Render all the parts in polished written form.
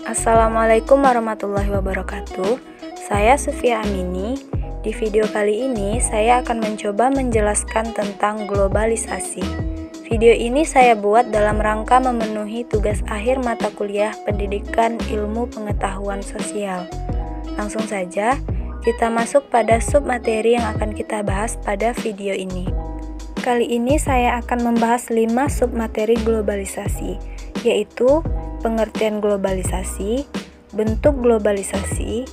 Assalamualaikum warahmatullahi wabarakatuh. Saya Sufia Amini. Di video kali ini saya akan mencoba menjelaskan tentang globalisasi. Video ini saya buat dalam rangka memenuhi tugas akhir mata kuliah Pendidikan Ilmu Pengetahuan Sosial. Langsung saja kita masuk pada submateri yang akan kita bahas pada video ini. Kali ini saya akan membahas 5 submateri globalisasi, yaitu pengertian globalisasi, bentuk globalisasi,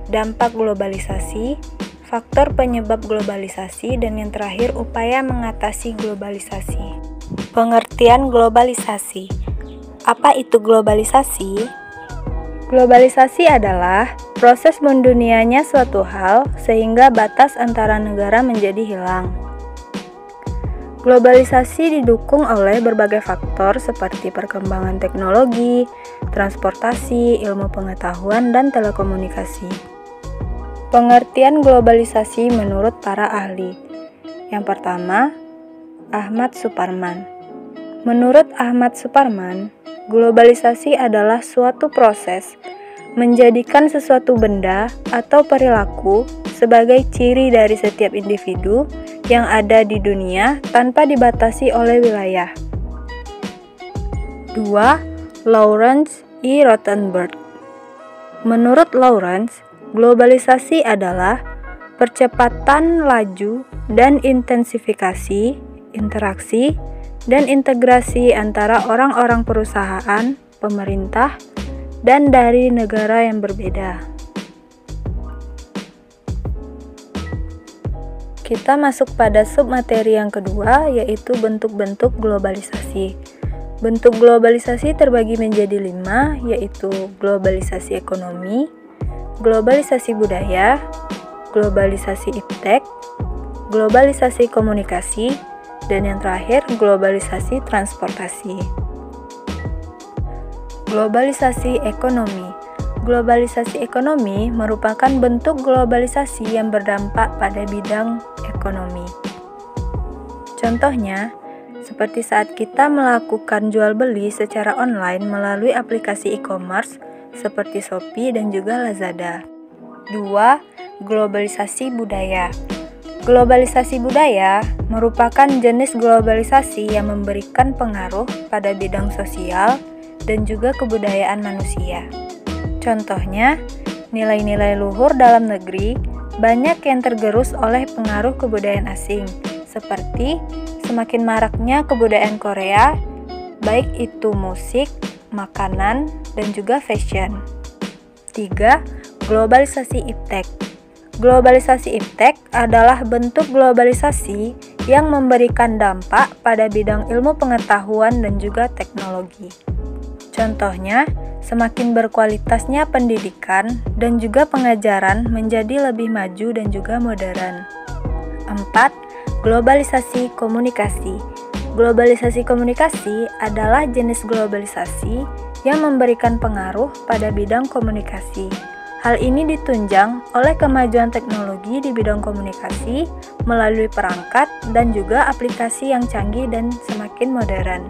dampak globalisasi, faktor penyebab globalisasi, dan yang terakhir upaya mengatasi globalisasi. Pengertian globalisasi. Apa itu globalisasi? Globalisasi adalah proses mendunianya suatu hal sehingga batas antara negara menjadi hilang. Globalisasi didukung oleh berbagai faktor seperti perkembangan teknologi, transportasi, ilmu pengetahuan, dan telekomunikasi. Pengertian globalisasi menurut para ahli. Yang pertama, Ahmad Suparman. Menurut Ahmad Suparman, globalisasi adalah suatu proses menjadikan sesuatu benda atau perilaku sebagai ciri dari setiap individu yang ada di dunia tanpa dibatasi oleh wilayah. 2. Lawrence E. Rothenberg. Menurut Lawrence, globalisasi adalah percepatan laju dan intensifikasi, interaksi, dan integrasi antara orang-orang perusahaan, pemerintah, dan dari negara yang berbeda. Kita masuk pada submateri yang kedua, yaitu bentuk-bentuk globalisasi. Bentuk globalisasi terbagi menjadi 5, yaitu globalisasi ekonomi, globalisasi budaya, globalisasi iptek, globalisasi komunikasi, dan yang terakhir globalisasi transportasi. Globalisasi ekonomi. Globalisasi ekonomi merupakan bentuk globalisasi yang berdampak pada bidang ekonomi. Contohnya, seperti saat kita melakukan jual beli secara online melalui aplikasi e-commerce seperti Shopee dan juga Lazada. 2. Globalisasi budaya. Globalisasi budaya merupakan jenis globalisasi yang memberikan pengaruh pada bidang sosial dan juga kebudayaan manusia. Contohnya, nilai-nilai luhur dalam negeri banyak yang tergerus oleh pengaruh kebudayaan asing, seperti semakin maraknya kebudayaan Korea, baik itu musik, makanan, dan juga fashion. 3. Globalisasi iptek. Globalisasi iptek adalah bentuk globalisasi yang memberikan dampak pada bidang ilmu pengetahuan dan juga teknologi. Contohnya, semakin berkualitasnya pendidikan dan juga pengajaran menjadi lebih maju dan juga modern. 4. Globalisasi komunikasi. Globalisasi komunikasi adalah jenis globalisasi yang memberikan pengaruh pada bidang komunikasi. Hal ini ditunjang oleh kemajuan teknologi di bidang komunikasi melalui perangkat dan juga aplikasi yang canggih dan semakin modern.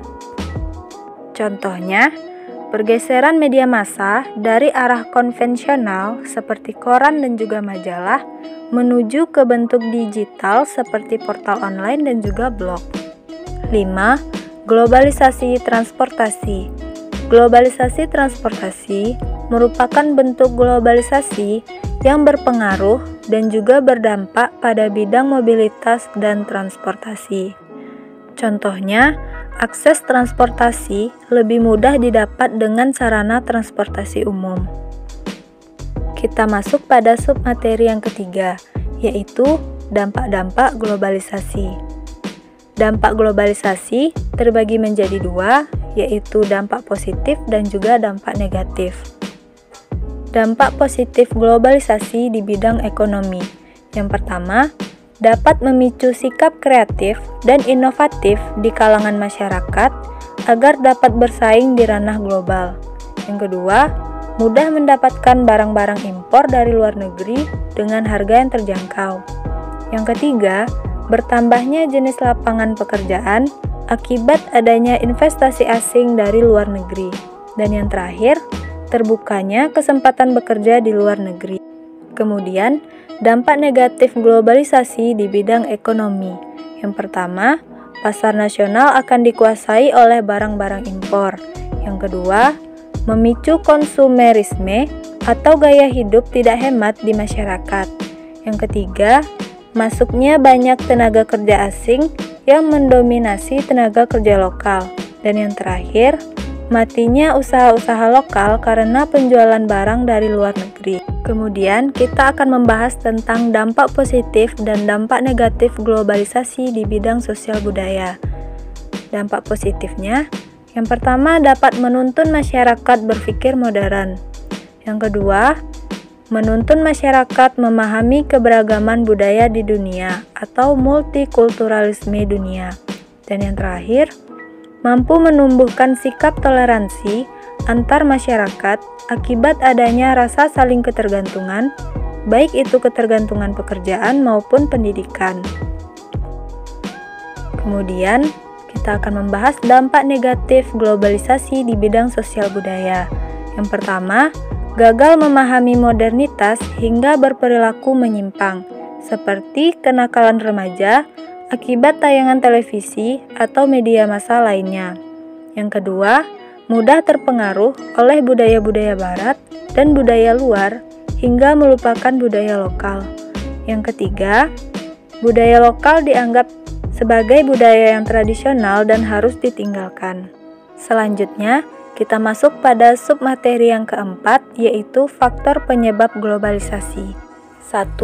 Contohnya, pergeseran media massa dari arah konvensional seperti koran dan juga majalah menuju ke bentuk digital seperti portal online dan juga blog. 5. Globalisasi transportasi. Globalisasi transportasi merupakan bentuk globalisasi yang berpengaruh dan juga berdampak pada bidang mobilitas dan transportasi. Contohnya, akses transportasi lebih mudah didapat dengan sarana transportasi umum. Kita masuk pada submateri yang ketiga, yaitu dampak-dampak globalisasi. Dampak globalisasi terbagi menjadi 2, yaitu dampak positif dan juga dampak negatif. Dampak positif globalisasi di bidang ekonomi. Yang pertama, dapat memicu sikap kreatif dan inovatif di kalangan masyarakat agar dapat bersaing di ranah global. Yang kedua, mudah mendapatkan barang-barang impor dari luar negeri dengan harga yang terjangkau. Yang ketiga, bertambahnya jenis lapangan pekerjaan akibat adanya investasi asing dari luar negeri. Dan yang terakhir, terbukanya kesempatan bekerja di luar negeri. Kemudian, dampak negatif globalisasi di bidang ekonomi. Yang pertama, pasar nasional akan dikuasai oleh barang-barang impor. Yang kedua, memicu konsumerisme atau gaya hidup tidak hemat di masyarakat. Yang ketiga, masuknya banyak tenaga kerja asing yang mendominasi tenaga kerja lokal. Dan yang terakhir, matinya usaha-usaha lokal karena penjualan barang dari luar negeri. Kemudian, kita akan membahas tentang dampak positif dan dampak negatif globalisasi di bidang sosial budaya. Dampak positifnya, yang pertama dapat menuntun masyarakat berpikir modern. Yang kedua, menuntun masyarakat memahami keberagaman budaya di dunia atau multikulturalisme dunia. Dan yang terakhir, mampu menumbuhkan sikap toleransi antar masyarakat akibat adanya rasa saling ketergantungan, baik itu ketergantungan pekerjaan maupun pendidikan. Kemudian, kita akan membahas dampak negatif globalisasi di bidang sosial budaya. Yang pertama, gagal memahami modernitas hingga berperilaku menyimpang, seperti kenakalan remaja akibat tayangan televisi atau media massa lainnya. Yang kedua, mudah terpengaruh oleh budaya-budaya barat dan budaya luar hingga melupakan budaya lokal. Yang ketiga, budaya lokal dianggap sebagai budaya yang tradisional dan harus ditinggalkan. Selanjutnya, kita masuk pada submateri yang keempat, yaitu faktor penyebab globalisasi. 1.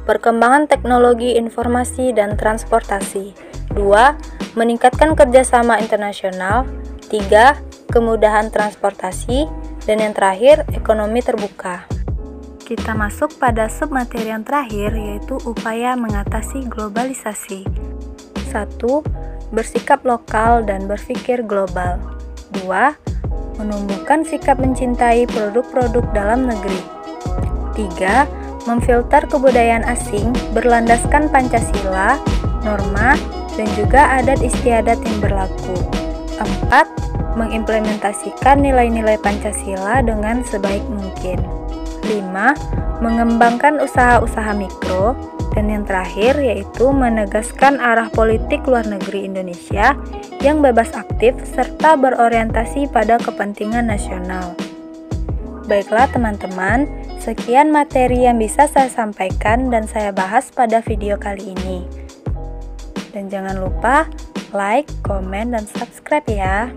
Perkembangan teknologi informasi dan transportasi. 2. Meningkatkan kerjasama internasional. 3. Kemudahan transportasi. Dan yang terakhir, ekonomi terbuka. Kita masuk pada submateri yang terakhir, yaitu upaya mengatasi globalisasi. 1. Bersikap lokal dan berpikir global. 2. Menumbuhkan sikap mencintai produk-produk dalam negeri. 3. Memfilter kebudayaan asing berlandaskan Pancasila, norma, dan juga adat istiadat yang berlaku. 4. Mengimplementasikan nilai-nilai Pancasila dengan sebaik mungkin. 5. Mengembangkan usaha-usaha mikro. Dan yang terakhir yaitu menegaskan arah politik luar negeri Indonesia yang bebas aktif serta berorientasi pada kepentingan nasional. Baiklah teman-teman, sekian materi yang bisa saya sampaikan dan saya bahas pada video kali ini. Dan jangan lupa like, komen, dan subscribe ya.